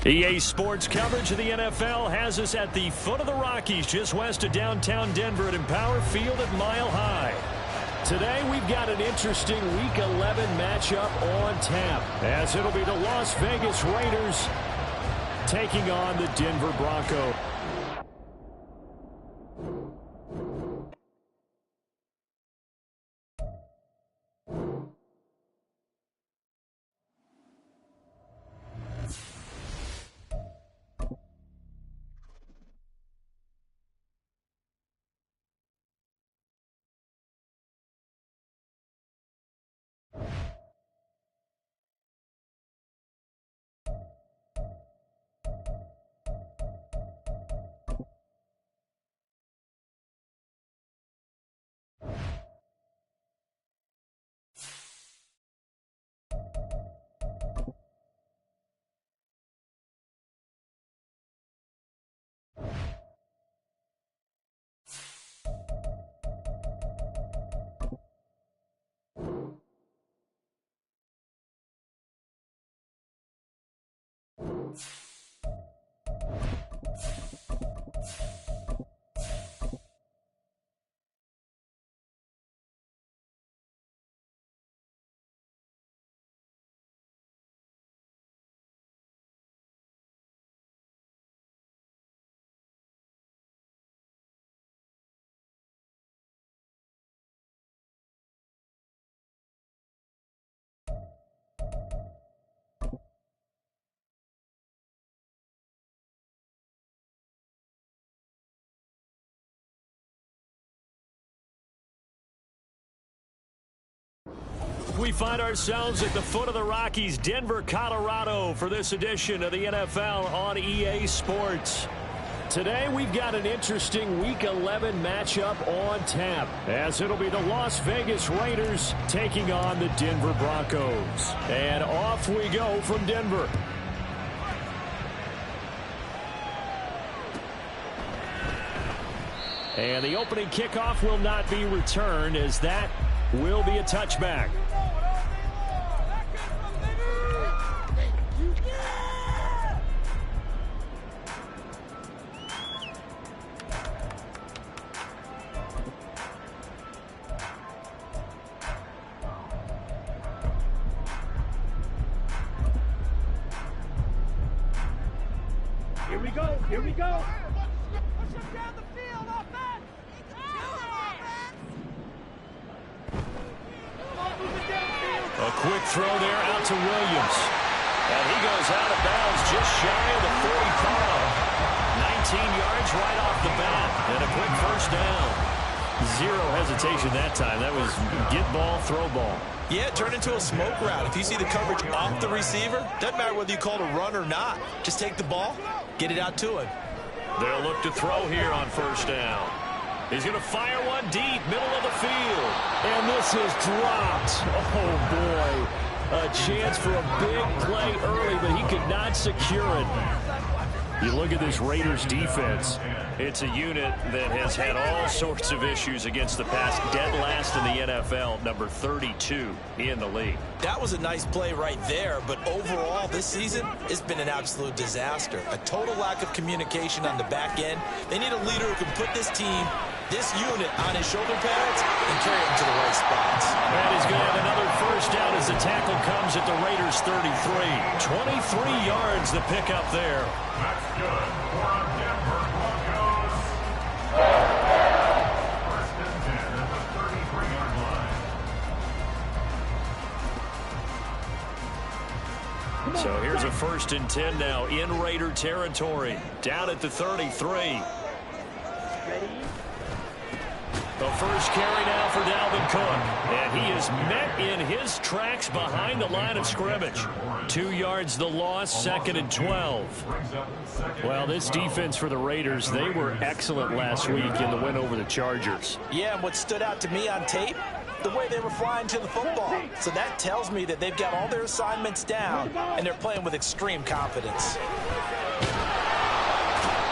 EA Sports coverage of the NFL has us at the foot of the Rockies, just west of downtown Denver at Empower Field at Mile High. Today we've got an interesting Week 11 matchup on tap, as it'll be the Las Vegas Raiders taking on the Denver Broncos. We find ourselves at the foot of the Rockies, Denver, Colorado, for this edition of the NFL on EA Sports. Today we've got an interesting Week 11 matchup on tap, as it'll be the Las Vegas Raiders taking on the Denver Broncos. And off we go from Denver. And the opening kickoff will not be returned, as that will be a touchback. Here we go. Here we go. Push him down the field, offense. A quick throw there out to Williams. And he goes out of bounds just shy of the 45. 19 yards right off the bat. And a quick first down. Zero hesitation that time. That was get ball, throw ball. Yeah, turn into a smoke route. If you see the coverage off the receiver, doesn't matter whether you call it a run or not. Just take the ball, get it out to him. They'll look to throw here on first down. He's going to fire one deep, middle of the field. And this is dropped. Oh, boy. A chance for a big play early, but he could not secure it. You look at this Raiders defense. It's a unit that has had all sorts of issues against the pass. Dead last in the NFL, number 32 in the league. That was a nice play right there, but overall this season, it's been an absolute disaster. A total lack of communication on the back end. They need a leader who can put this team, this unit, on his shoulder pads and carry them to the right spots. And he's going to have another first down as the tackle comes at the Raiders' 33. 23 yards the pickup there. That's good for a Denver Broncos. First and 10 at the 33-yard line. So here's a first and 10 now in Raider territory. Down at the 33. The first carry now for Dalvin Cook. And he is met in his tracks behind the line of scrimmage. 2 yards the loss, second and 12. Well, this defense for the Raiders, they were excellent last week in the win over the Chargers. Yeah, and what stood out to me on tape, the way they were flying to the football. So that tells me that they've got all their assignments down, and they're playing with extreme confidence.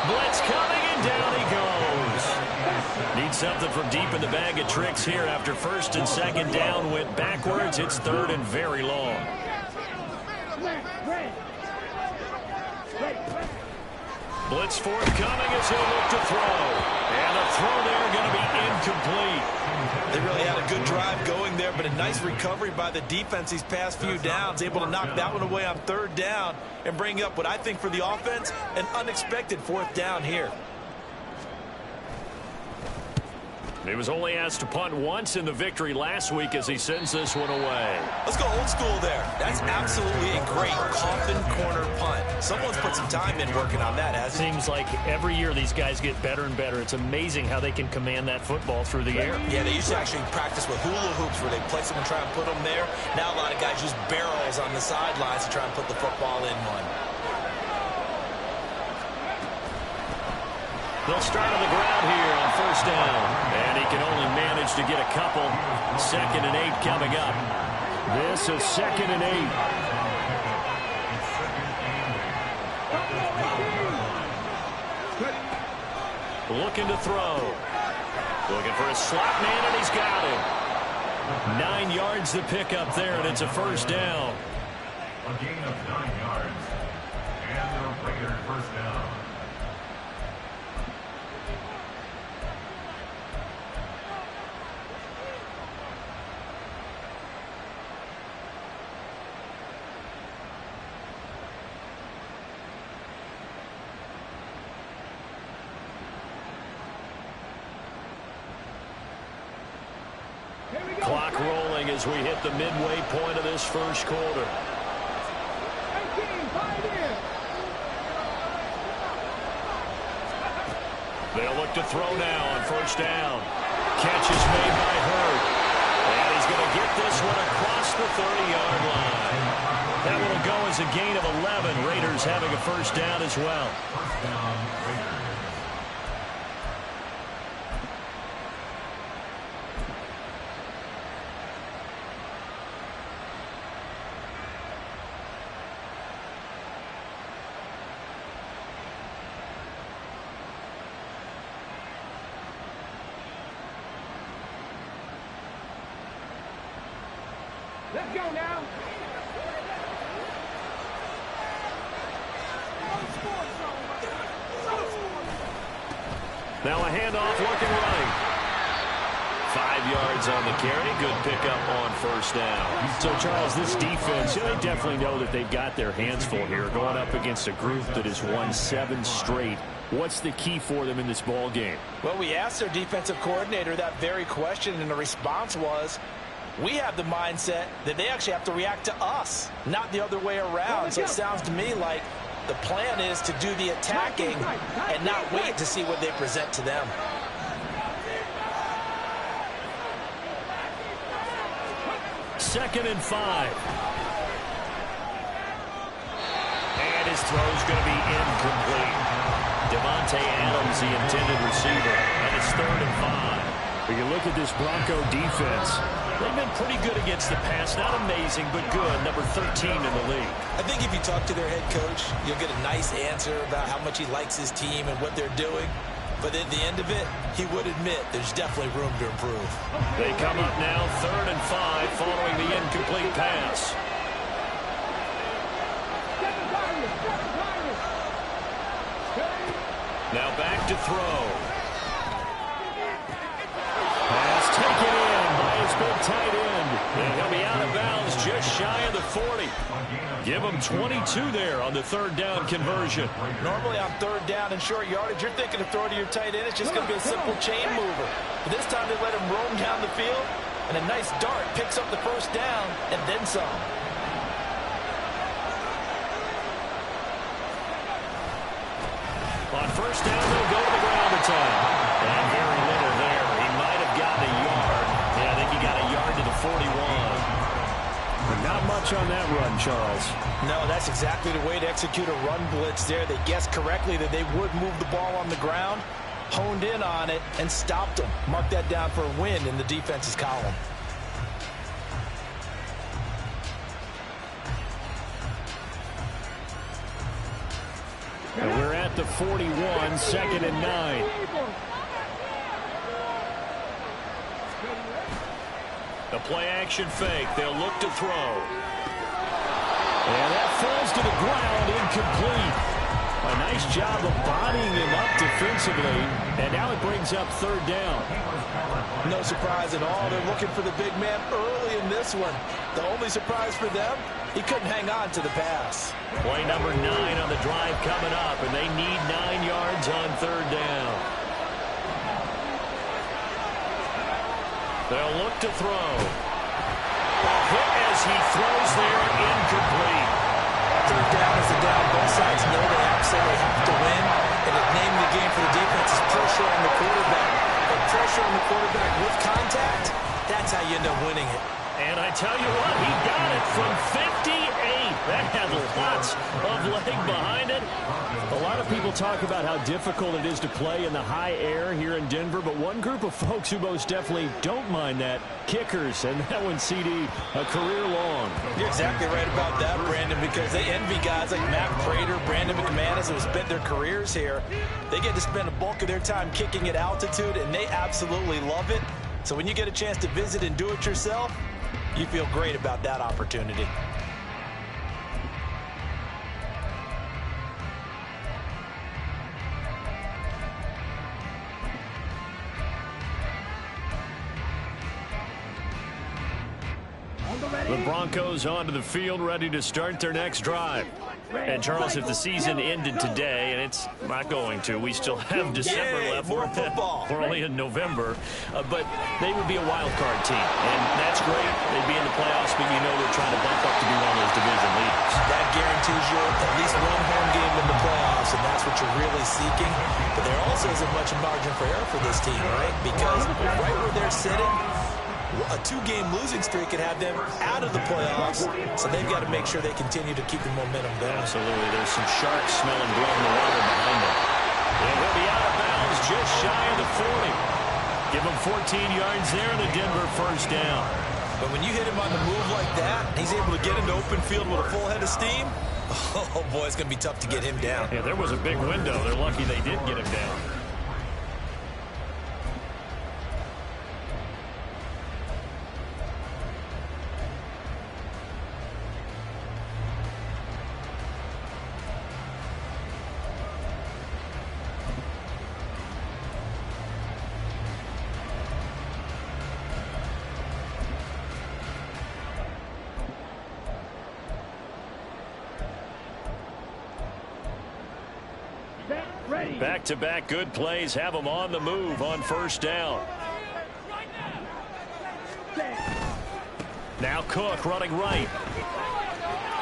Blitz coming, and down he goes. Needs something from deep in the bag of tricks here after first and second down went backwards. It's third and very long. Blitz forthcoming as they look to throw. And the throw there going to be incomplete. They really had a good drive going there, but a nice recovery by the defense these past few downs, able to knock that one away on third down and bring up what I think for the offense, an unexpected fourth down here. He was only asked to punt once in the victory last week as he sends this one away. Let's go old school there. That's absolutely a great coffin corner punt. Someone's put some time in working on that, hasn't it? Seems like every year these guys get better and better. It's amazing how they can command that football through the air. Yeah, they used to actually practice with hula hoops where they place them and try and put them there. Now a lot of guys use barrels on the sidelines to try and put the football in one. They'll start on the ground here on first down. And he can only manage to get a couple. 2nd and 8 coming up. This is 2nd and 8. Looking to throw. Looking for a slot man, and he's got it. 9 yards to pick up there, and it's a first down. A gain of 9 yards. And the Raiders first down. Clock rolling as we hit the midway point of this first quarter. They'll look to throw now on first down. Catch is made by Hurd. And he's going to get this one across the 30-yard line. That one will go as a gain of 11. Raiders having a first down as well. First down, Raiders. Let's go now. Now a handoff looking right. 5 yards on the carry. Good pickup on first down. So, Charles, this defense, they definitely know that they've got their hands full here going up against a group that has won 7 straight. What's the key for them in this ball game? Well, we asked their defensive coordinator that very question, and the response was, we have the mindset that they actually have to react to us, not the other way around. So it sounds to me like the plan is to do the attacking and not wait to see what they present to them. Second and 5. And his throw's going to be incomplete. Devontae Adams, the intended receiver, and it's 3rd and 5. When you look at this Bronco defense, they've been pretty good against the pass. Not amazing, but good. Number 13 in the league. I think if you talk to their head coach, you'll get a nice answer about how much he likes his team and what they're doing. But at the end of it, he would admit there's definitely room to improve. They come up now 3rd and 5 following the incomplete pass. Now back to throw. Pass taken in by his big tight end. And he'll be out of bounds just shy of the 40. Give him 22 there on the 3rd down conversion. Normally on 3rd down and short yardage, you're thinking of throwing to your tight end. It's just going to be a simple chain mover. But this time they let him roam down the field, and a nice dart picks up the first down and then some. On first down, they'll go to the ground attack. And very little there. He might have gotten a yard. Yeah, I think he got a yard to the 41. but not much on that run, Charles. No, that's exactly the way to execute a run blitz there. They guessed correctly that they would move the ball on the ground, honed in on it, and stopped them. Mark that down for a win in the defense's column. And we're at the 41, 2nd and 9. The play-action fake. They'll look to throw. And that falls to the ground, incomplete. A nice job of bodying him up defensively, and now it brings up third down. No surprise at all. They're looking for the big man early in this one. The only surprise for them, he couldn't hang on to the pass. Play number 9 on the drive coming up, and they need 9 yards on third down. They'll look to throw. Hit as he throws there, incomplete. Third down is a down. Both sides know they absolutely have to win. And the name of the game for the defense is pressure on the quarterback. But pressure on the quarterback with contact, that's how you end up winning it. And I tell you what, he got it from 58. That had lots of leg behind it. A lot of people talk about how difficult it is to play in the high air here in Denver, but one group of folks who most definitely don't mind that, kickers, and that one, CD, a career long. You're exactly right about that, Brandon, because they envy guys like Matt Prater, Brandon McManus, who have spent their careers here. They get to spend a bulk of their time kicking at altitude, and they absolutely love it. So when you get a chance to visit and do it yourself, you feel great about that opportunity. The Broncos onto the field, ready to start their next drive. And, Charles, if the season ended today, and it's not going to, we still have December left. More football. We're only in November. But they would be a wild card team. And that's great. They'd be in the playoffs, but you know they're trying to bump up to be one of those division leaders. That guarantees you at least one home game in the playoffs, and that's what you're really seeking. But there also isn't much margin for error for this team, right? Because right where they're sitting, a 2-game losing streak could have them out of the playoffs, so they've got to make sure they continue to keep the momentum going. Absolutely. There's some sharks smelling blood in the water behind them. And he'll be out of bounds just shy of the 40. Give him 14 yards there in the Denver first down. But when you hit him on the move like that, he's able to get into open field with a full head of steam. Oh, boy, it's going to be tough to get him down. Yeah, there was a big window. They're lucky they did get him down. Back-to-back good plays have them on the move on first down. Now Cook running right.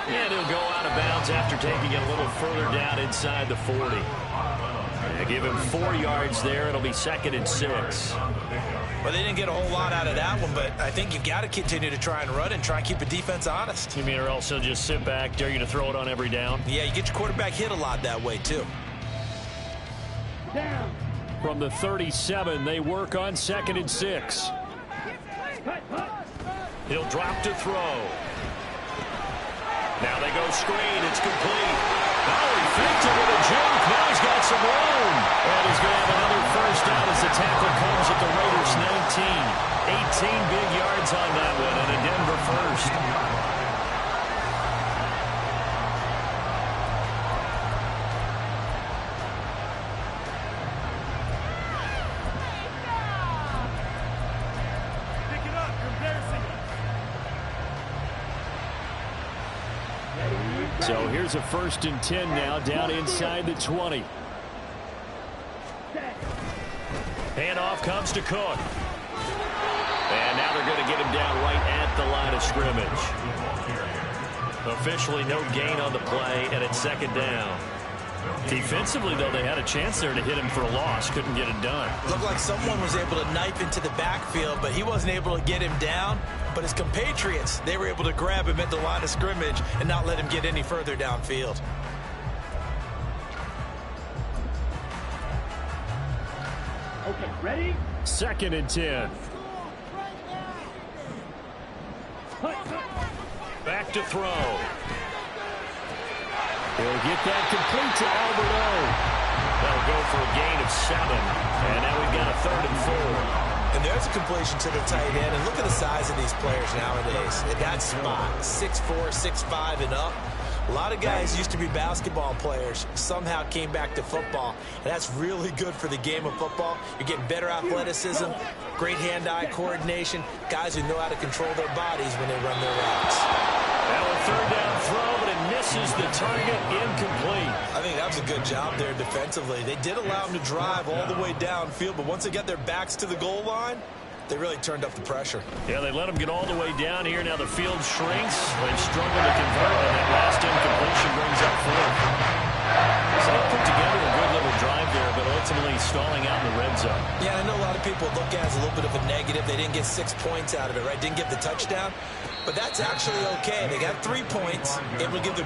And he'll go out of bounds after taking it a little further down inside the 40. They give him 4 yards there. It'll be 2nd and 6. Well, they didn't get a whole lot out of that one, but I think you've got to continue to try and run and try and keep the defense honest. You mean or else they'll just sit back, dare you to throw it on every down? Yeah, you get your quarterback hit a lot that way, too. From the 37, they work on 2nd and 6. He'll drop to throw. Now they go screen. It's complete. Now he faked it with a juke. Now he's got some room. And he's going to have another first down as the tackle comes at the Raiders 19. 18 big yards on that one and a Denver first. So here's a 1st and 10 now down inside the 20. Handoff comes to Cook. And now they're going to get him down right at the line of scrimmage. Officially no gain on the play, and it's 2nd down. Defensively, though, they had a chance there to hit him for a loss. Couldn't get it done. Looked like someone was able to knife into the backfield, but he wasn't able to get him down. But his compatriots, they were able to grab him at the line of scrimmage and not let him get any further downfield. Okay, ready? 2nd and 10. Back to throw. He'll get that complete to Alberto. That'll go for a gain of 7. And now we've got a 3rd and 4. And there's a completion to the tight end. And look at the size of these players nowadays. At that spot, 6'4", 6'5", and up. A lot of guys used to be basketball players, somehow came back to football, and that's really good for the game of football. You're getting better athleticism, great hand-eye coordination, guys who know how to control their bodies when they run their routes. Now a third down throw, but it misses the target, incomplete. I think that was a good job there defensively. They did allow them to drive all the way downfield, but once they got their backs to the goal line, they really turned up the pressure. Yeah, they let them get all the way down here. Now the field shrinks. They've struggled to convert, and that last incompletion brings up fourth. So they put together a good little drive there, but ultimately stalling out in the red zone. Yeah, I know a lot of people look at it as a little bit of a negative. They didn't get 6 points out of it, right? Didn't get the touchdown. But that's actually okay. They got 3 points. It will give the...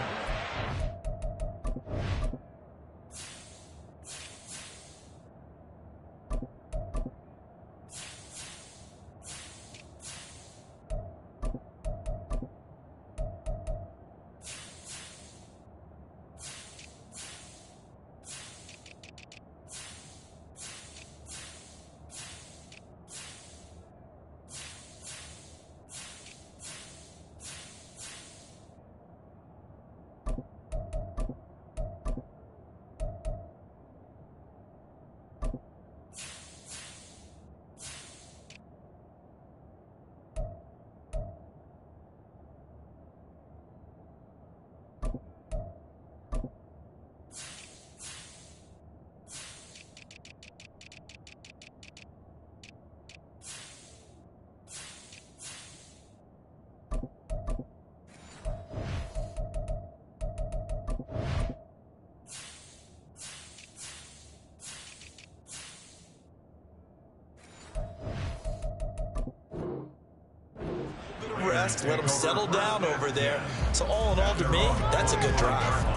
rest, let them settle down over there. So all in all, to me, that's a good drive.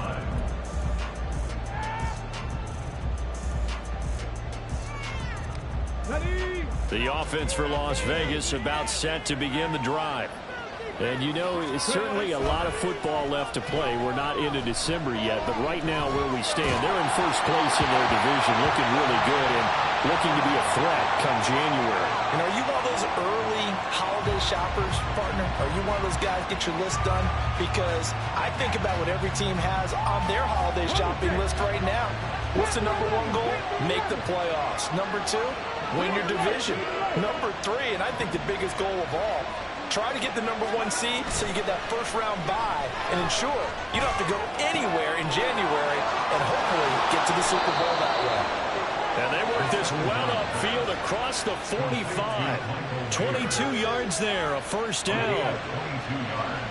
The offense for Las Vegas about set to begin the drive. And you know, it's certainly a lot of football left to play. We're not into December yet, but right now where we stand, they're in first place in their division, looking really good and looking to be a threat come January. And are you one of those early holiday shoppers, partner? Are you one of those guys get your list done? Because I think about what every team has on their holiday shopping list right now. What's the number one goal? Make the playoffs. Number two, win your division. Number three, and I think the biggest goal of all, try to get the number one seed so you get that first round bye and ensure you don't have to go anywhere in January and hopefully get to the Super Bowl that way. And they work this well upfield across the 45. 22 yards there, a first down. 22 yards.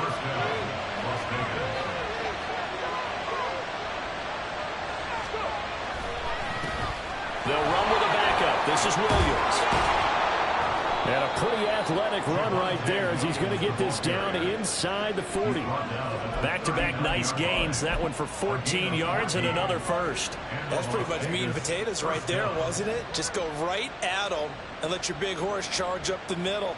First down, Las Vegas. They'll run with a backup. This is Williams. And a pretty athletic run right there as he's going to get this down inside the 40. Back-to-back nice gains. That one for 14 yards and another first. That's pretty much meat and potatoes right there, wasn't it? Just go right at them and let your big horse charge up the middle.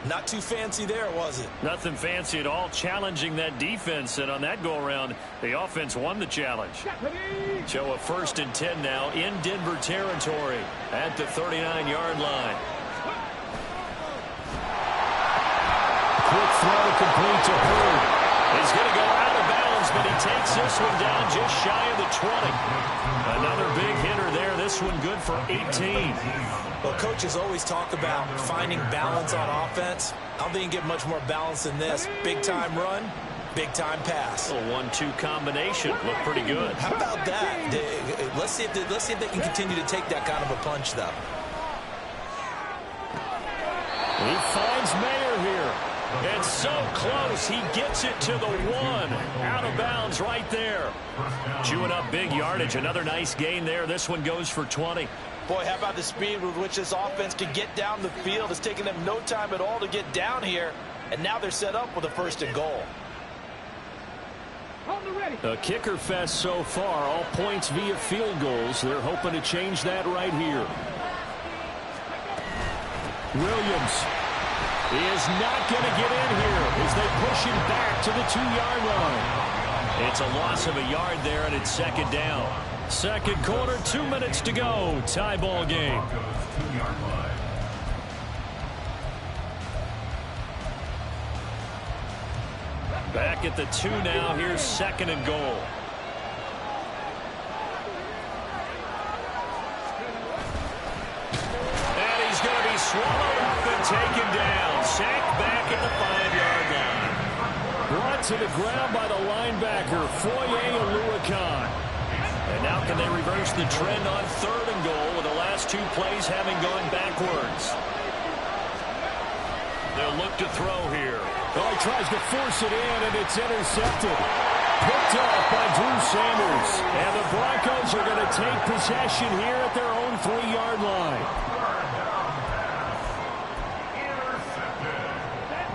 Not too fancy there, was it? Nothing fancy at all, challenging that defense. And on that go-around, the offense won the challenge. So a 1st and 10 now in Denver territory at the 39-yard line. Quick throw complete to Hurd. He's going to go out of bounds, but he takes this one down just shy of the 20. Another big hitter there. This one good for 18. Well, coaches always talk about finding balance on offense. I don't think you can get much more balance than this. Big-time run, big-time pass. A 1-2 combination. Looked pretty good. How about that? Let's see if they can continue to take that kind of a punch, though. He finds Mayer here. And so close, he gets it to the 1. Out of bounds right there. Chewing up big yardage. Another nice gain there. This one goes for 20. Boy, how about the speed with which this offense can get down the field? It's taken them no time at all to get down here. And now they're set up with a 1st and goal. A kicker fest so far. All points via field goals. They're hoping to change that right here. Williams is not going to get in here as they push him back to the 2-yard line. It's a loss of a yard there, and it's 2nd down. 2nd quarter, 2 minutes to go. Tie ball game. Back at the 2 now. Here's 2nd and goal. And he's going to be swallowed up and taken down. Sacked back at the 5-yard line. Brought to the ground by the linebacker, Foye Oluwakan. And now can they reverse the trend on 3rd and goal with the last 2 plays having gone backwards? They'll look to throw here. Oh, he tries to force it in, and it's intercepted. Picked off by Drew Sanders. And the Broncos are going to take possession here at their own 3-yard line.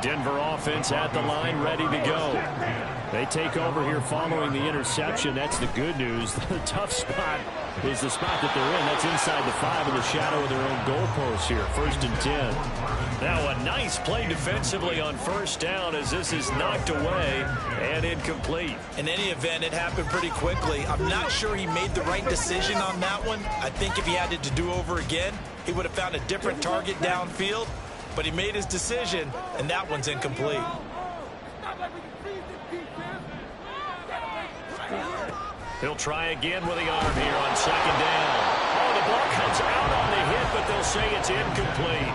Denver offense at the line, ready to go. They take over here following the interception. That's the good news. The tough spot is the spot that they're in. That's inside the 5 in the shadow of their own goalpost here. 1st and 10. Now a nice play defensively on 1st down as this is knocked away and incomplete. In any event, it happened pretty quickly. I'm not sure he made the right decision on that one. I think if he had it to do over again, he would have found a different target downfield. But he made his decision, and that one's incomplete. He'll try again with the arm here on 2nd down. Oh, the ball comes out on the hit, but they'll say it's incomplete.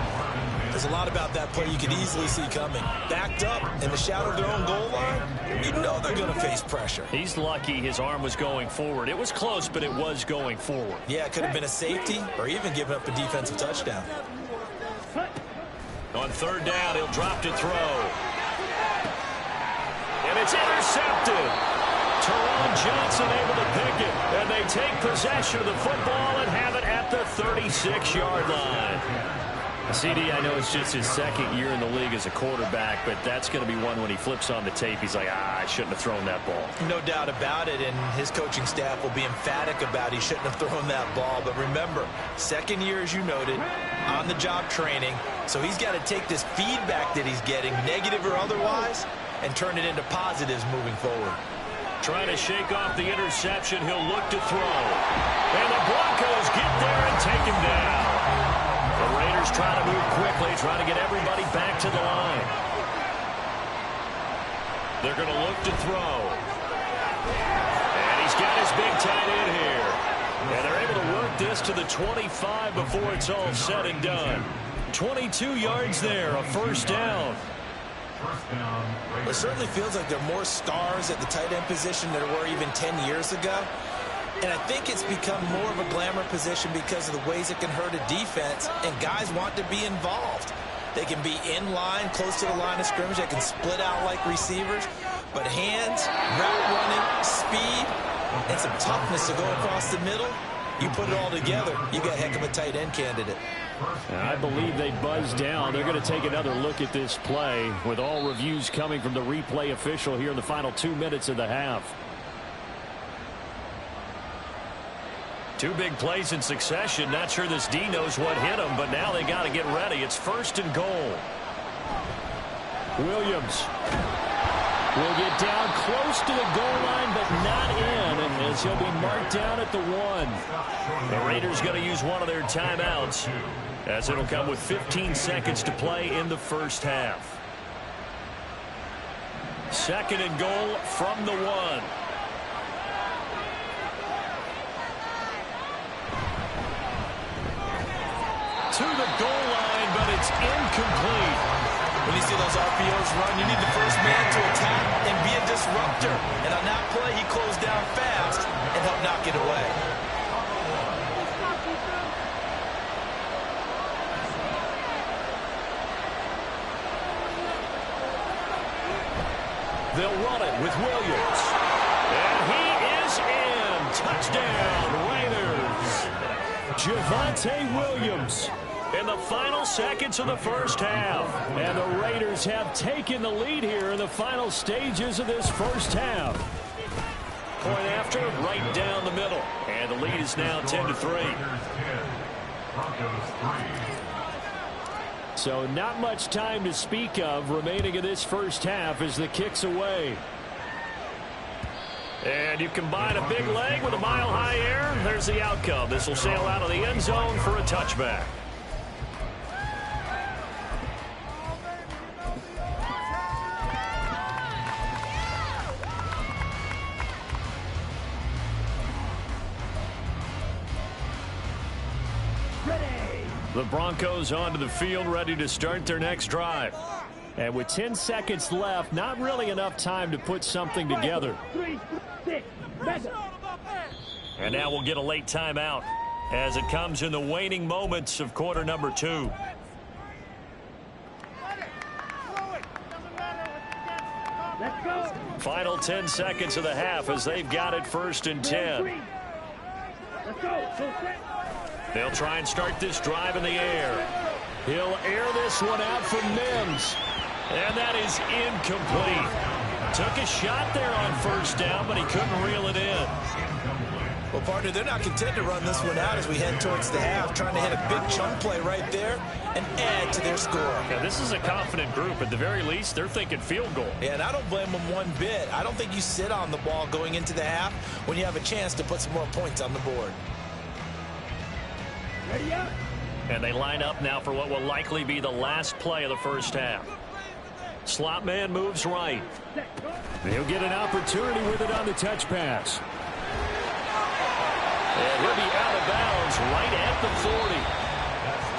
There's a lot about that play you could easily see coming. Backed up in the shadow of their own goal line, you know they're going to face pressure. He's lucky his arm was going forward. It was close, but it was going forward. Yeah, it could have been a safety or even given up a defensive touchdown. On 3rd down, he'll drop to throw. And it's intercepted. Teron Johnson able to pick it. And they take possession of the football and have it at the 36-yard line. CD, I know it's just his 2nd year in the league as a quarterback, but that's going to be one when he flips on the tape. He's like, I shouldn't have thrown that ball. No doubt about it, and his coaching staff will be emphatic about he shouldn't have thrown that ball. But remember, 2nd year, as you noted, on-the-job training, so he's got to take this feedback that he's getting, negative or otherwise, and turn it into positives moving forward. Trying to shake off the interception, he'll look to throw. And the Broncos get there and take him down. The Raiders try to move quickly, trying to get everybody back to the line. They're going to look to throw. And he's got his big tight end here. And they're able to work this to the 25 before it's all said and done. 22 yards there, a 1st down. It certainly feels like there are more stars at the tight end position than there were even 10 years ago. And I think it's become more of a glamour position because of the ways it can hurt a defense, and guys want to be involved. They can be in line, close to the line of scrimmage. They can split out like receivers. But hands, route running, speed, and some toughness to go across the middle, you put it all together, you got a heck of a tight end candidate. I believe they buzzed down. They're going to take another look at this play with all reviews coming from the replay official here in the final 2 minutes of the half. 2 big plays in succession. Not sure this D knows what hit him, but now they got to get ready. It's 1st and goal. Williams will get down close to the goal line, but not in, as he'll be marked down at the 1. The Raiders going to use one of their timeouts, as it'll come with 15 seconds to play in the 1st half. 2nd and goal from the 1. To the goal line, but it's incomplete. When you see those RPOs run, you need the first man to attack and be a disruptor. And on that play, he closed down fast and helped knock it away. They'll run it with Williams. And he is in. Touchdown, Raiders. Javonte Williams in the final seconds of the 1st half. And the Raiders have taken the lead here in the final stages of this 1st half. Point after, right down the middle. And the lead is now 10-3. So not much time to speak of remaining in this 1st half as the kick's away. And you combine a big leg with a mile-high air, there's the outcome. This will sail out of the end zone for a touchback. The Broncos onto the field, ready to start their next drive. And with 10 seconds left, not really enough time to put something together. 3, 6, 7. And now we'll get a late timeout as it comes in the waning moments of quarter number 2. Let's go. Final 10 seconds of the half as they've got it 1st and 10. Let's go. Full set. They'll try and start this drive in the air. He'll air this one out for Mims. And that is incomplete. Took a shot there on 1st down, but he couldn't reel it in. Well, partner, they're not content to run this one out as we head towards the half, trying to hit a big chunk play right there and add to their score. Yeah, this is a confident group. At the very least, they're thinking field goal. Yeah, and I don't blame them one bit. I don't think you sit on the ball going into the half when you have a chance to put some more points on the board. Ready up. And they line up now for what will likely be the last play of the 1st half. Slot man moves right. He'll get an opportunity with it on the touch pass. And he'll be out of bounds right at the 40.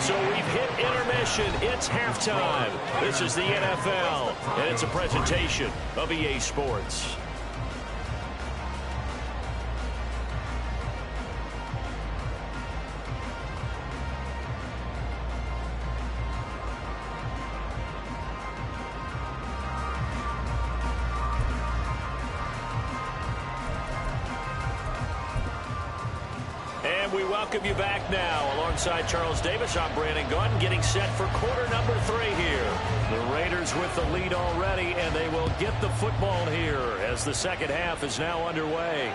So we've hit intermission. It's halftime. This is the NFL, and it's a presentation of EA Sports. We welcome you back now. Alongside Charles Davis, I'm Brandon Gunn, getting set for quarter number 3 here. The Raiders with the lead already, and they will get the football here as the second half is now underway.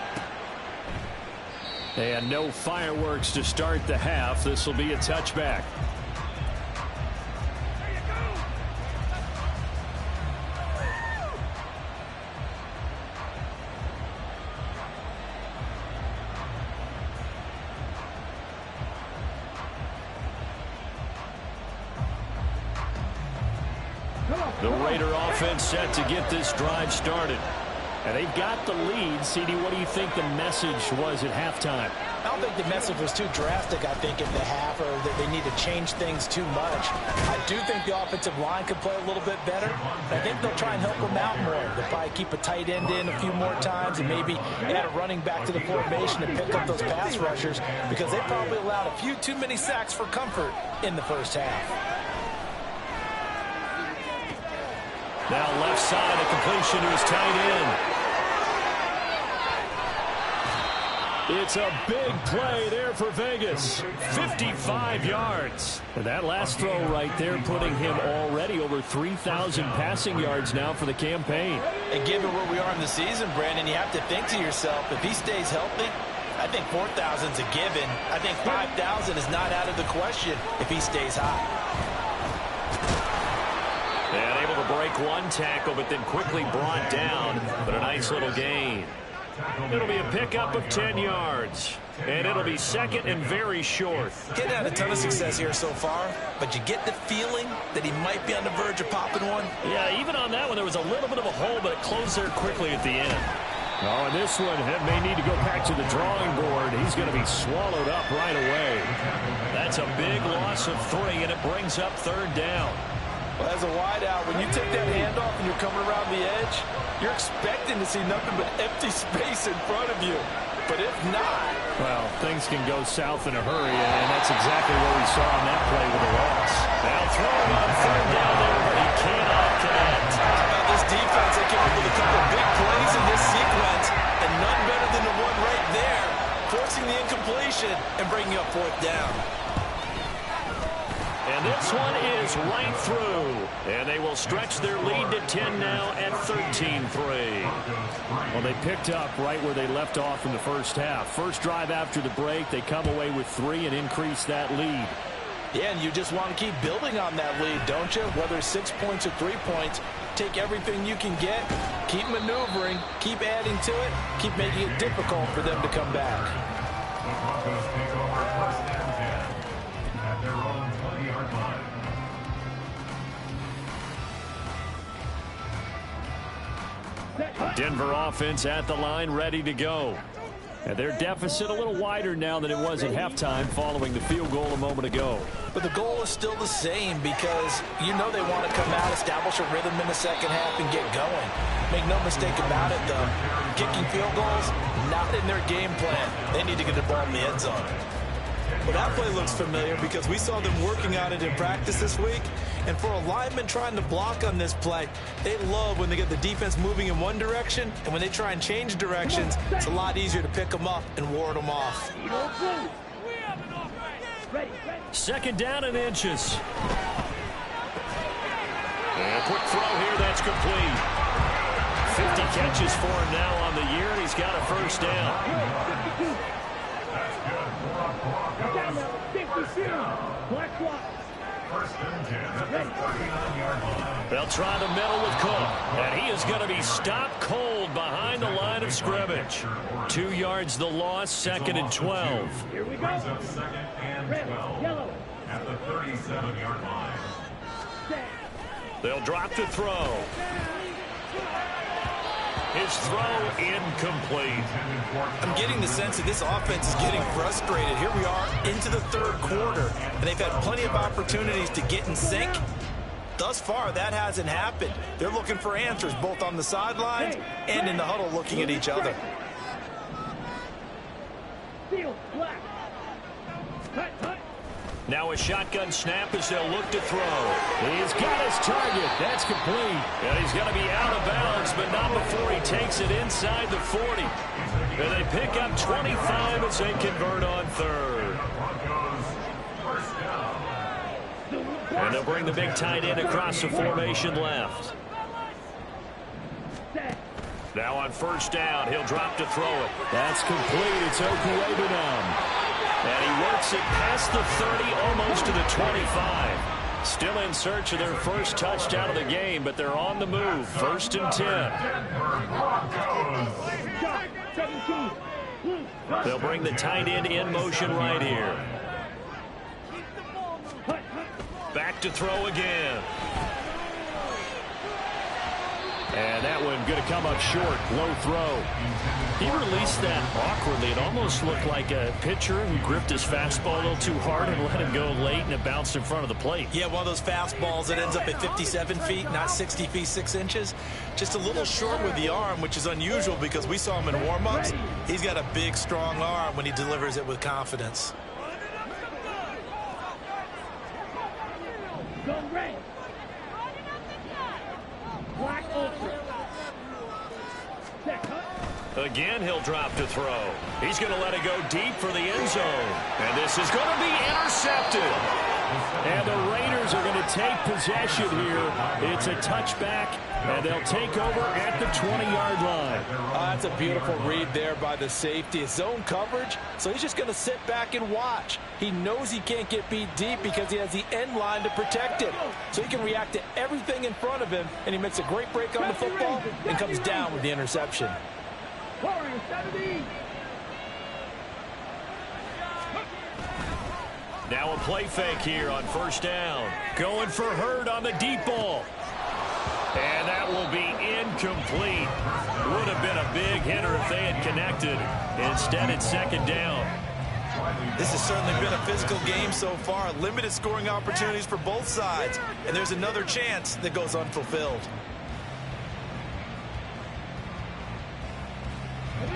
And no fireworks to start the half. This will be a touchback. The Raider offense set to get this drive started. And they've got the lead. CD, what do you think the message was at halftime? I don't think the message was too drastic, I think, at the half, or that they need to change things too much. I do think the offensive line could play a little bit better. I think they'll try and help them out more. They'll probably keep a tight end in a few more times and maybe add a running back to the formation and pick up those pass rushers, because they probably allowed a few too many sacks for comfort in the 1st half. Now left side, a completion to his tight end. It's a big play there for Vegas. 55 yards. And that last throw right there putting him already over 3,000 passing yards now for the campaign. And given where we are in the season, Brandon, you have to think to yourself, if he stays healthy, I think 4,000 is a given. I think 5,000 is not out of the question if he stays hot. And able to break one tackle, but then quickly brought down. But a nice little gain. It'll be a pickup of 10 yards. And it'll be second and very short. Getting had a ton of success here so far, but you get the feeling that he might be on the verge of popping one. Yeah, even on that one, there was a little bit of a hole, but it closed there quickly at the end. Oh, and this one may need to go back to the drawing board. He's going to be swallowed up right away. That's a big loss of 3, and it brings up 3rd down. Well, as a wideout, when you take that handoff and you're coming around the edge, you're expecting to see nothing but empty space in front of you. But if not... Well, things can go south in a hurry, and that's exactly what we saw on that play with the loss. Now throwing on 3rd down there, but he cannot connect. How about this defense? They came up with a couple of big plays in this sequence, and none better than the one right there, forcing the incompletion and bringing up 4th down. And this one is right through. And they will stretch their lead to 10 now at 13-3. Well, they picked up right where they left off in the 1st half. First drive after the break, they come away with 3 and increase that lead. Yeah, and you just want to keep building on that lead, don't you? Whether 6 points or 3 points, take everything you can get, keep maneuvering, keep adding to it, keep making it difficult for them to come back. The Broncos take over 1st and 10 at their own 20-yard line. Denver offense at the line, ready to go. And their deficit a little wider now than it was at halftime following the field goal a moment ago. But the goal is still the same because you know they want to come out, establish a rhythm in the second half, and get going. Make no mistake about it, though. Kicking field goals, not in their game plan. They need to get the ball in the end zone. Well, that play looks familiar because we saw them working on it in practice this week. And for a lineman trying to block on this play, they love when they get the defense moving in one direction, and when they try and change directions, it's a lot easier to pick them up and ward them off. Second down and inches. And a quick throw here, that's complete. 50 catches for him now on the year, and he's got a first down. They'll try the middle with Cook, and he is going to be stopped cold behind the line of scrimmage. 2 yards the loss, second and 12. Here we go. Second and 12 Yellow. at the 37-yard line. They'll drop to throw. His throw incomplete. I'm getting the sense that this offense is getting frustrated. Here we are into the third quarter, and they've had plenty of opportunities to get in sync. Thus far, that hasn't happened. They're looking for answers both on the sidelines and in the huddle looking at each other. Field black. Cut, cut. Now a shotgun snap as they'll look to throw. He's got his target. That's complete. And he's going to be out of bounds, but not before he takes it inside the 40. And they pick up 25 as they convert on third. And they'll bring the big tight end across the formation left. Now on first down, he'll drop to throw it. That's complete. It's Okuegbunam. And he works it past the 30, almost to the 25. Still in search of their first touchdown of the game, but they're on the move. First and 10. They'll bring the tight end in motion right here. Back to throw again. And that one going to come up short. Low throw. He released that awkwardly. It almost looked like a pitcher who gripped his fastball a little too hard and let him go late, and it bounced in front of the plate. Yeah, one of those fastballs that ends up at 57 feet, not 60 feet, 6 inches. Just a little short with the arm, which is unusual because we saw him in warm-ups. He's got a big, strong arm when he delivers it with confidence. Go red. Black ultra. Again, he'll drop to throw. He's going to let it go deep for the end zone. And this is going to be intercepted. And the Raiders are going to take possession here. It's a touchback, and they'll take over at the 20-yard line. That's a beautiful read there by the safety. It's zone coverage, so he's just going to sit back and watch. He knows he can't get beat deep because he has the end line to protect it. So he can react to everything in front of him, and he makes a great break on the football and comes down with the interception. Warrior 70. Now a play fake here on first down. Going for Hurd on the deep ball. And that will be incomplete. Would have been a big hitter if they had connected. Instead, it's second down. This has certainly been a physical game so far. Limited scoring opportunities for both sides. And there's another chance that goes unfulfilled.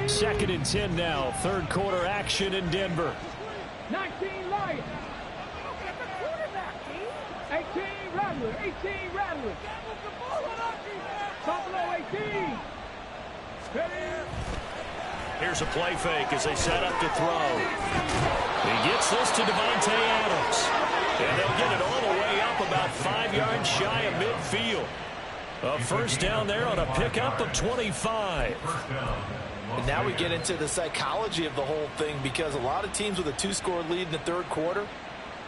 Second and 10 now. Third quarter action in Denver. 19 Lions. 18 Rattler. 18 Rattler. Buffalo 18. Here's a play fake as they set up to throw. He gets this to Devontae Adams. And they'll get it all the way up about 5 yards shy of midfield. A first down there on a pickup of 25. And now we get into the psychology of the whole thing because a lot of teams with a 2-score lead in the third quarter,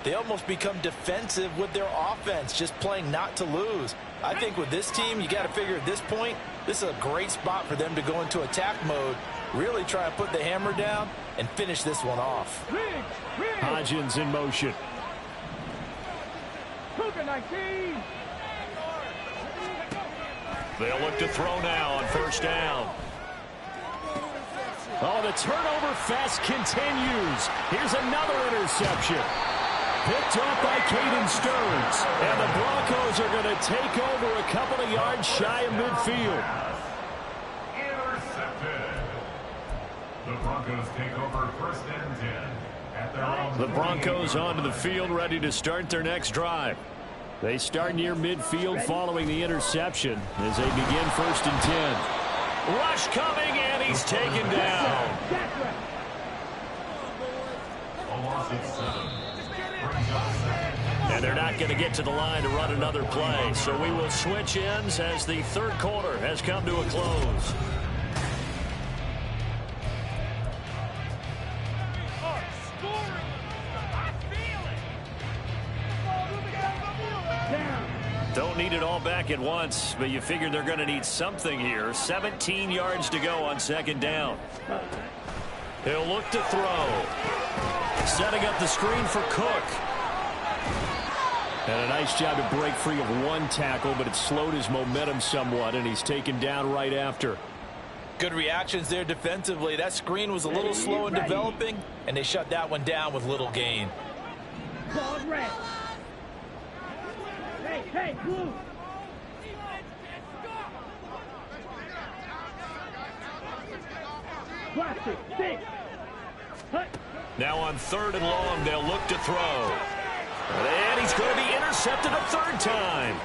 they almost become defensive with their offense, just playing not to lose. I think with this team, you got to figure at this point, this is a great spot for them to go into attack mode, really try and put the hammer down and finish this one off. Hodgins in motion. Cougar 19. They'll look to throw now on first down. Oh, the turnover fest continues. Here's another interception. Picked off by Caden Stearns. And the Broncos are going to take over a couple of yards shy of midfield. Intercepted. The Broncos take over 1st and 10 at their own. The Broncos onto the field, ready to start their next drive. They start near midfield following the interception as they begin 1st and 10. Rush coming, and he's taken down. A loss of 7. Brings up 2nd. And they're not going to get to the line to run another play. So we will switch ends as the 3rd quarter has come to a close. Don't need it all back at once, but you figure they're going to need something here. 17 yards to go on 2nd down. He'll look to throw. Setting up the screen for Cook. And a nice job to break free of one tackle, but it slowed his momentum somewhat, and he's taken down right after. Good reactions there defensively. That screen was a little slow in developing, and they shut that one down with little gain. Hey, blue. Watch it. 6. Now on 3rd and long, they'll look to throw. And he's going to be intercepted a 3rd time.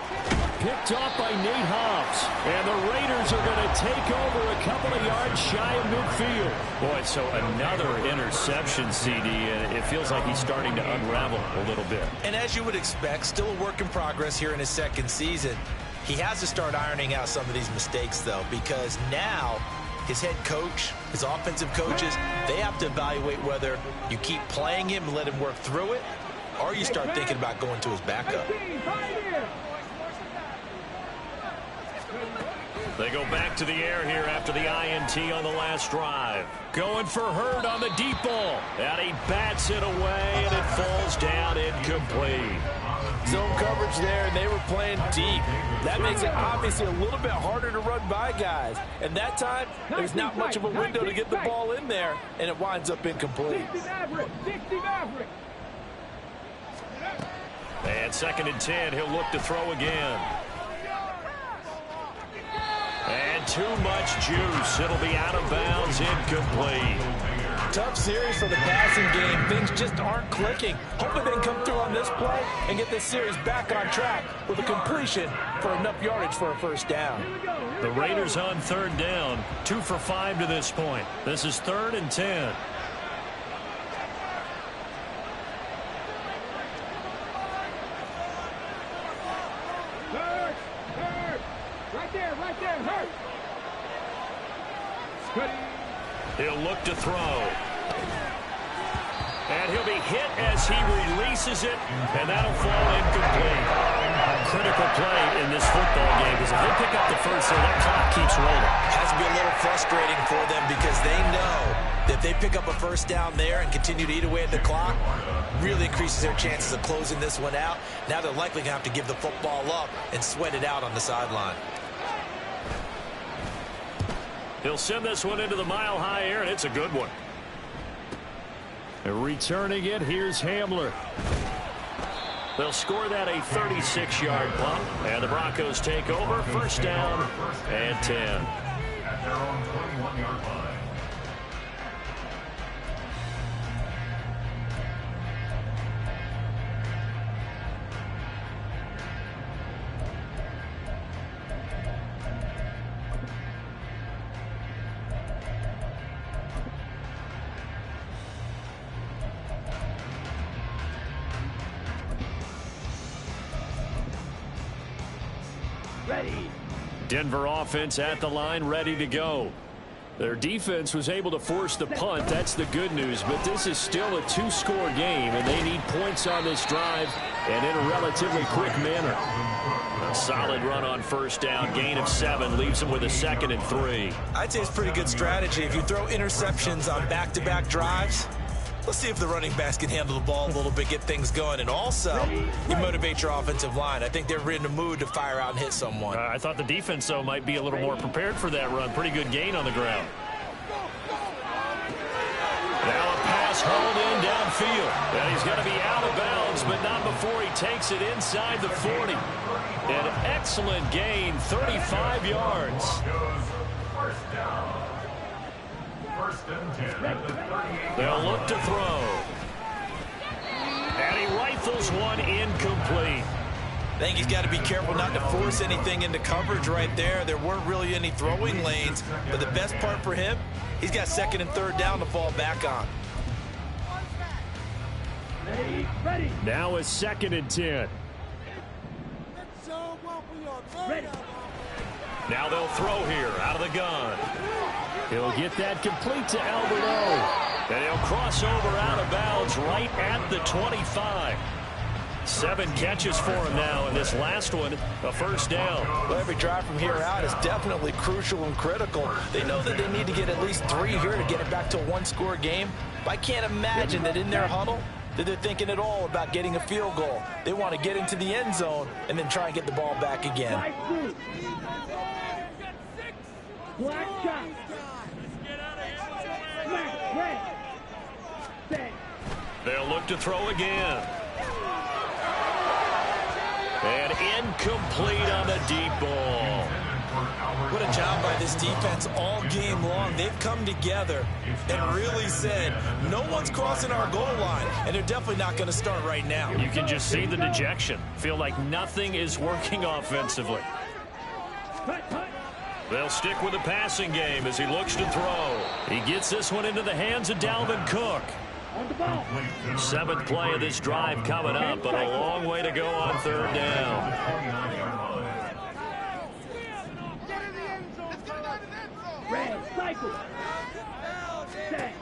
Picked off by Nate Hobbs. And the Raiders are going to take over a couple of yards shy of midfield. Boy, so another interception, CD, and it feels like he's starting to unravel a little bit. And as you would expect, still a work in progress here in his 2nd season. He has to start ironing out some of these mistakes, though, because now his head coach, his offensive coaches, they have to evaluate whether you keep playing him and let him work through it, or you start thinking about going to his backup. They go back to the air here after the INT on the last drive. Going for Hurd on the deep ball. And he bats it away, and it falls down incomplete. Zone coverage there, and they were playing deep. That makes it obviously a little bit harder to run by guys. And that time, there's not much of a window to get the ball in there, and it winds up incomplete. 60 Maverick. And 2nd and 10, he'll look to throw again. And too much juice. It'll be out of bounds, incomplete. Tough series for the passing game. Things just aren't clicking. Hoping they can come through on this play and get this series back on track with a completion for enough yardage for a 1st down. The Raiders on 3rd down, 2 for 5 to this point. This is 3rd and 10. Right there, Hurt. He'll look to throw. And he'll be hit as he releases it, and that'll fall incomplete. Critical play in this football game, because if they pick up the 1st, so that clock keeps rolling. Has to be a little frustrating for them because they know that if they pick up a 1st down there and continue to eat away at the clock, really increases their chances of closing this one out. Now they're likely going to have to give the football up and sweat it out on the sideline. He'll send this one into the mile-high air, and it's a good one. Returning it, here's Hamler. They'll score that a 36-yard punt, and the Broncos take over, 1st down and 10. At their own 21-yard line. Denver offense at the line, ready to go. Their defense was able to force the punt. That's the good news. But this is still a 2-score game, and they need points on this drive and in a relatively quick manner. A solid run on 1st down. Gain of 7 leaves them with a 2nd and 3. I'd say it's pretty good strategy. If you throw interceptions on back-to-back drives, let's see if the running backs can handle the ball a little bit, get things going, and also you motivate your offensive line. I think they're in the mood to fire out and hit someone. I thought the defense, though, might be a little more prepared for that run. Pretty good gain on the ground. is hauled in downfield. And he's going to be out of bounds, but not before he takes it inside the 40. An excellent gain, 35 yards. First down. First and 10 at the 38. They'll look to throw. And he rifles one incomplete. I think he's got to be careful not to force anything into coverage right there. There weren't really any throwing lanes, but the best part for him, he's got second and third down to fall back on. Ready. Now it's 2nd and 10. Ready. Now they'll throw here out of the gun. He'll get that complete to Alberto. And he'll cross over out of bounds right at the 25. 7 catches for him now, and this last one, a first down. Well, every drive from here out is definitely crucial and critical. They know that they need to get at least 3 here to get it back to a one-score game. But I can't imagine that in their huddle that they're thinking at all about getting a field goal. They want to get into the end zone and then try and get the ball back again. Black shot. Smack, red. Set. They'll look to throw again. And incomplete on the deep ball. What a job by this defense all game long. They've come together and really said, no one's crossing our goal line, and they're definitely not going to start right now. You can just see the dejection. Feel like nothing is working offensively. They'll stick with the passing game as he looks to throw. He gets this one into the hands of Dalvin Cook. On the ball. 7th play of this drive coming up, but a long way to go on 3rd down. Red. Cycle. Set.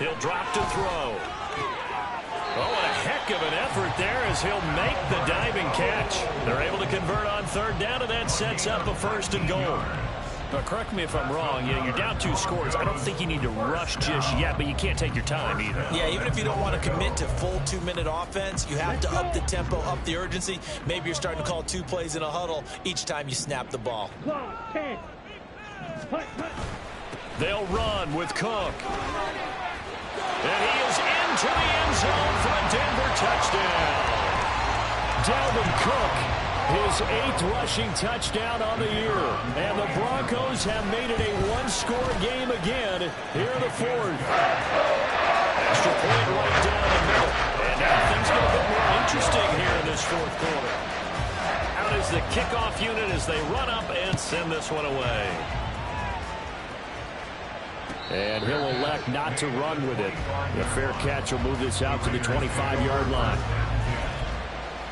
He'll drop to throw. Oh, what a heck of an effort there as he'll make the diving catch. They're able to convert on 3rd down, and that sets up a 1st and goal. But correct me if I'm wrong, you're down 2 scores. I don't think you need to rush just yet, but you can't take your time either. Yeah, even if you don't want to commit to full 2-minute offense, you have to up the tempo, up the urgency. Maybe you're starting to call 2 plays in a huddle each time you snap the ball. Clock. 10. Hut. They'll run with Cook. And he is into the end zone for a Denver touchdown. Dalvin Cook, his 8th rushing touchdown on the year. And the Broncos have made it a one-score game again here in the 4th. Extra point right down the middle. And now things get a bit more interesting here in this 4th quarter. Out is the kickoff unit as they run up and send this one away. And he'll elect not to run with it. A fair catch will move this out to the 25-yard line.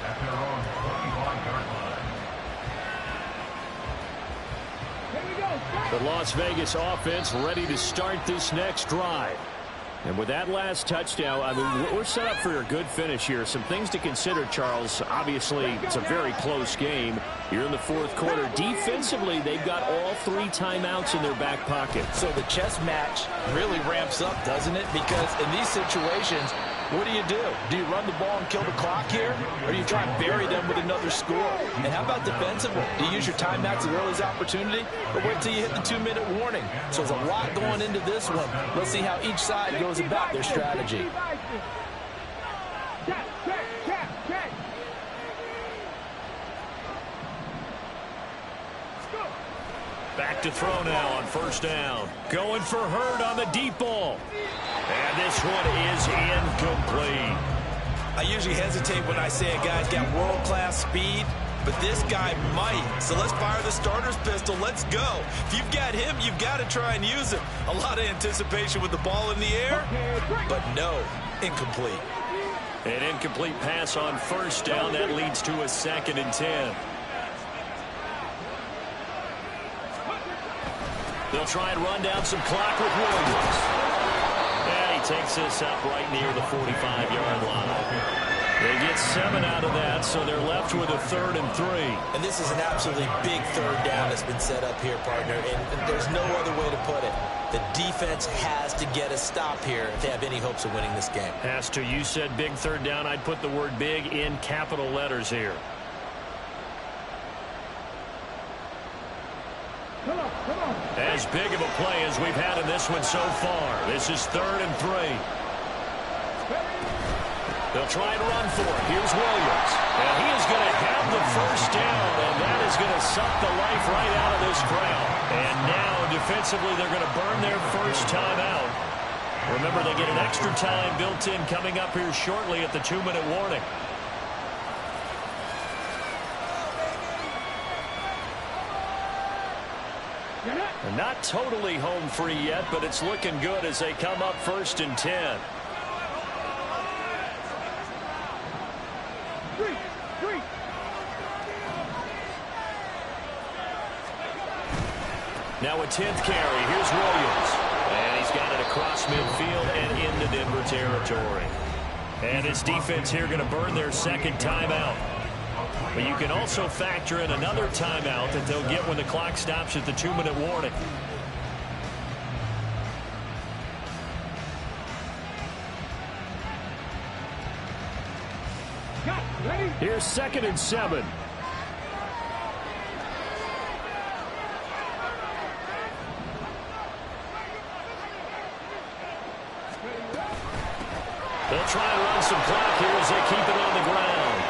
At their own 25-yard line. The Las Vegas offense ready to start this next drive. And with that last touchdown, I mean, we're set up for a good finish here. Some things to consider, Charles. Obviously, it's a very close game. You're in the 4th quarter. Defensively, they've got all 3 timeouts in their back pocket. So the chess match really ramps up, doesn't it? Because in these situations, what do? Do you run the ball and kill the clock here? Or do you try and bury them with another score? And how about defensively? Do you use your timeouts as early as opportunity? Or wait till you hit the 2-minute warning? So there's a lot going into this one. Let's see how each side goes about their strategy. Back to throw now on 1st down. Going for Hurd on the deep ball. And this one is incomplete. I usually hesitate when I say a guy's got world-class speed, but this guy might. So let's fire the starter's pistol. Let's go. If you've got him, you've got to try and use him. A lot of anticipation with the ball in the air, but no, incomplete. An incomplete pass on 1st down. That leads to a 2nd and 10. They'll try and run down some clock with Williams. And he takes this up right near the 45-yard line. They get 7 out of that, so they're left with a 3rd and 3. And this is an absolutely big 3rd down that's been set up here, partner. And there's no other way to put it. The defense has to get a stop here if they have any hopes of winning this game. Has to. You said big 3rd down. I'd put the word big in capital letters here. Come on. As big of a play as we've had in this one so far. This is 3rd and 3. They'll try and run for it. Here's Williams. And he is going to have the first down, and that is going to suck the life right out of this crowd. And now, defensively, they're going to burn their first timeout. Remember, they get an extra time built in coming up here shortly at the 2-minute warning. They're not totally home free yet, but it's looking good as they come up 1st and 10. Now a 10th carry. Here's Williams. And he's got it across midfield and into Denver territory. And his defense here going to burn their second timeout. But you can also factor in another timeout that they'll get when the clock stops at the 2-minute warning. Here's 2nd and 7. They'll try and run some clock here as they keep it on the ground.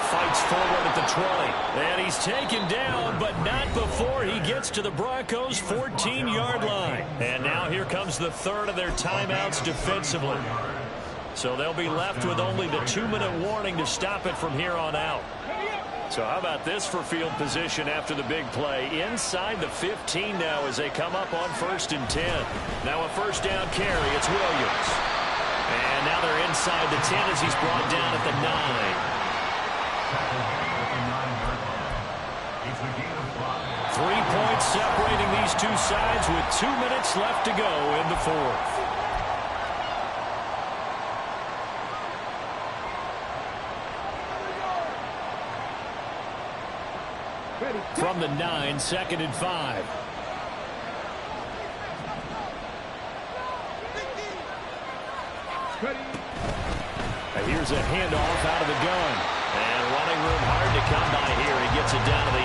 Fights forward at the 20. And he's taken down, but not before he gets to the Broncos' 14-yard line. And now here comes the third of their timeouts defensively. So they'll be left with only the 2-minute warning to stop it from here on out. So how about this for field position after the big play? Inside the 15 now as they come up on 1st and 10. Now a first down carry. It's Williams. And now they're inside the 10 as he's brought down at the 9. 3 points separating these two sides with 2 minutes left to go in the 4th. From the 9, 2nd and 5. Here's a handoff out of the gun. And running room hard to come by here. He gets it down to the 8.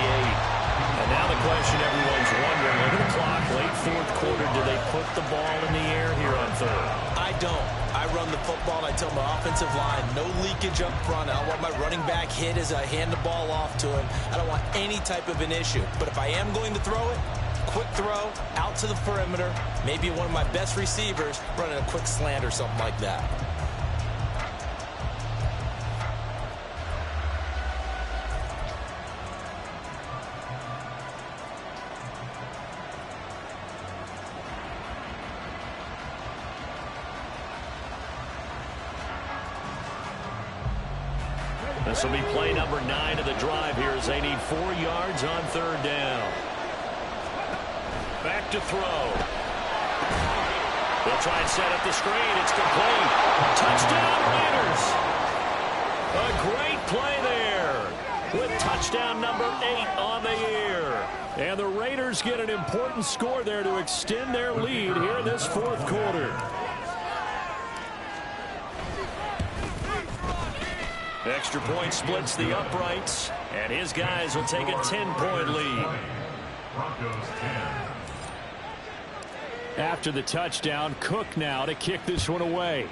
And now the question everyone's wondering, look at the clock, late 4th quarter, do they put the ball in the air here on 3rd? I don't. I run the football and I tell my offensive line, no leakage up front. I don't want my running back hit as I hand the ball off to him. I don't want any type of an issue. But if I am going to throw it, quick throw, out to the perimeter, maybe one of my best receivers running a quick slant or something like that. This will be play number 9 of the drive here as they need 4 yards on 3rd down. Back to throw. They'll try and set up the screen. It's complete. Touchdown Raiders. A great play there with touchdown number 8 on the year. And the Raiders get an important score there to extend their lead here in this 4th quarter. Extra point splits the uprights, and his guys will take a 10-point lead. After the touchdown, Cook now to kick this one away.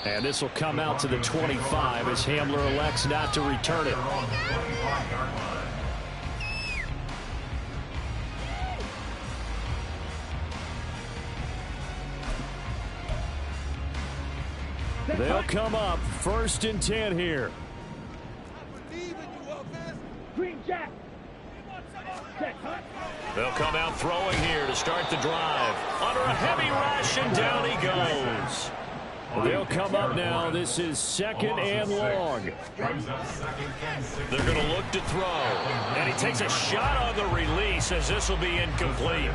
And this will come out to the 25 as Hamler elects not to return it. They'll come up 1st and 10 here. Green Jack. They'll come out throwing here to start the drive. Under a heavy rush, and down he goes. They'll come up now. This is 2nd and long. They're going to look to throw. And he takes a shot on the release as this will be incomplete.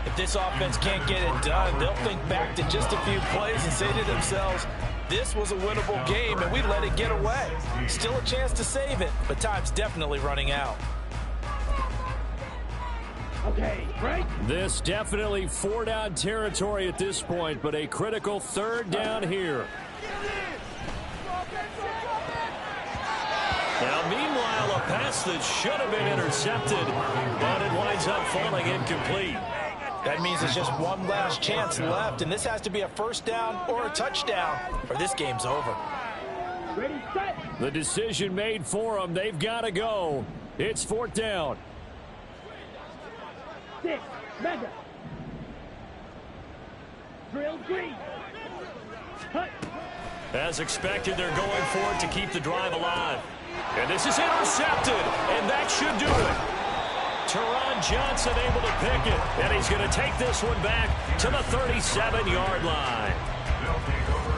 If this offense can't get it done, they'll think back to just a few plays and say to themselves, this was a winnable game and we let it get away. Still a chance to save it, but time's definitely running out. Okay, break. This definitely 4-down territory at this point, but a critical 3rd down here. Now, meanwhile, a pass that should have been intercepted, but it winds up falling incomplete. That means there's just one last chance left, and this has to be a first down or a touchdown, or this game's over. Ready, set. The decision made for them. They've got to go. It's 4th down. 6, mega. Drill green. Hut. As expected, they're going for it to keep the drive alive. And this is intercepted, and that should do it. Teron Johnson able to pick it, and he's going to take this one back to the 37-yard line.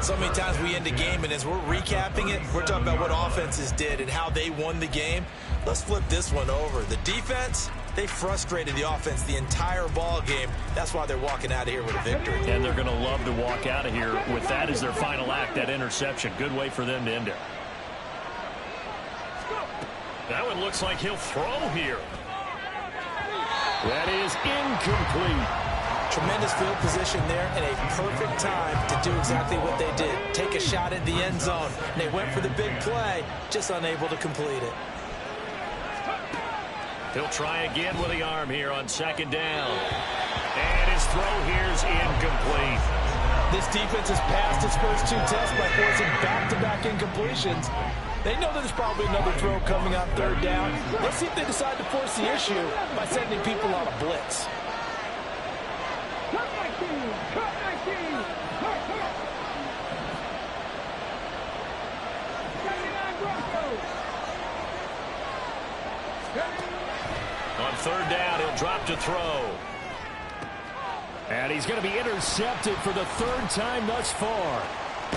So many times we end a game, and as we're recapping it, we're talking about what offenses did and how they won the game. Let's flip this one over. The defense, they frustrated the offense the entire ball game. That's why they're walking out of here with a victory. And they're going to love to walk out of here with that as their final act, that interception. Good way for them to end it. That one looks like he'll throw here. That is incomplete. Tremendous field position there and a perfect time to do exactly what they did. Take a shot at the end zone. And they went for the big play, just unable to complete it. He'll try again with the arm here on 2nd down. And his throw here's incomplete. This defense has passed its first 2 tests by forcing back-to-back incompletions. They know that there's probably another throw coming on 3rd down. Let's see if they decide to force the issue by sending people on a blitz. Cut my team. Cut my team. Cut. 79 Broncos. On 3rd down, he'll drop to throw. And he's going to be intercepted for the 3rd time thus far.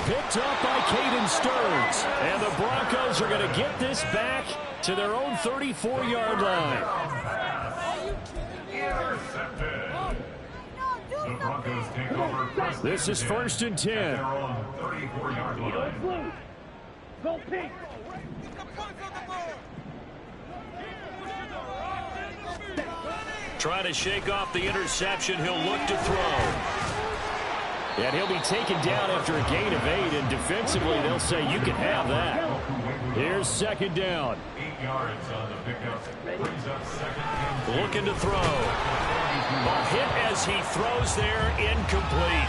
Picked up by Caden Stearns. And the Broncos are going to get this back to their own 34-yard line. The Broncos take over first This is 1st and 10. at their own 34-yard Go line. blue. Go pink. Trying to shake off the interception. He'll look to throw. And he'll be taken down after a gain of 8. And defensively, they'll say you can have that. Here's 2nd down. 8 yards on the pickup. Brings up 2nd and 10. Looking to throw. A hit as he throws there, incomplete.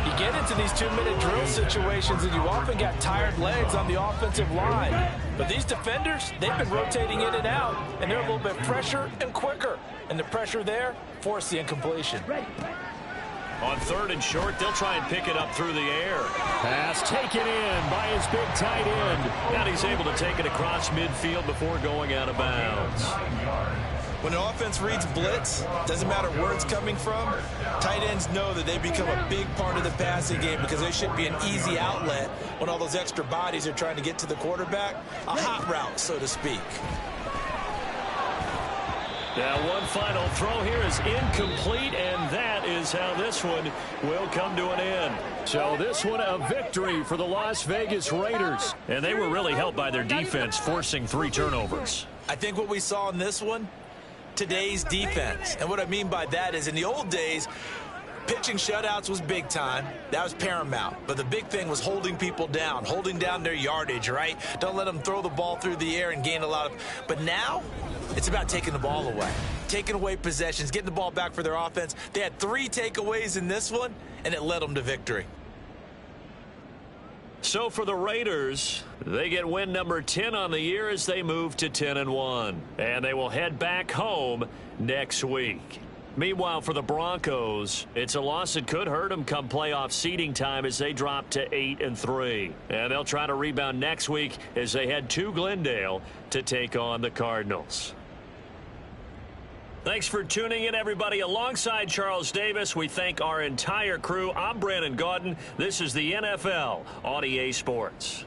You get into these 2-minute drill situations and you often got tired legs on the offensive line. But these defenders, they've been rotating in and out, and they're a little bit fresher and quicker. And the pressure there forced the incompletion. On 3rd and short, they'll try and pick it up through the air. Pass taken in by his big tight end. And he's able to take it across midfield before going out of bounds. When an offense reads blitz, doesn't matter where it's coming from, tight ends know that they become a big part of the passing game because they should be an easy outlet when all those extra bodies are trying to get to the quarterback. A hot route, so to speak. Now one final throw here is incomplete, and that is how this one will come to an end. So this one a victory for the Las Vegas Raiders. And they were really helped by their defense, forcing 3 turnovers. I think what we saw in this one, today's defense. And what I mean by that is in the old days, pitching shutouts was big time. That was paramount. But the big thing was holding people down, holding down their yardage, right? Don't let them throw the ball through the air and gain a lot of... But now, it's about taking the ball away. Taking away possessions, getting the ball back for their offense. They had 3 takeaways in this one, and it led them to victory. So for the Raiders, they get win number 10 on the year as they move to 10-1. And they will head back home next week. Meanwhile, for the Broncos, it's a loss that could hurt them come playoff seeding time as they drop to 8-3. And they'll try to rebound next week as they head to Glendale to take on the Cardinals. Thanks for tuning in, everybody. Alongside Charles Davis, we thank our entire crew. I'm Brandon Gaudin. This is the NFL on EA Sports.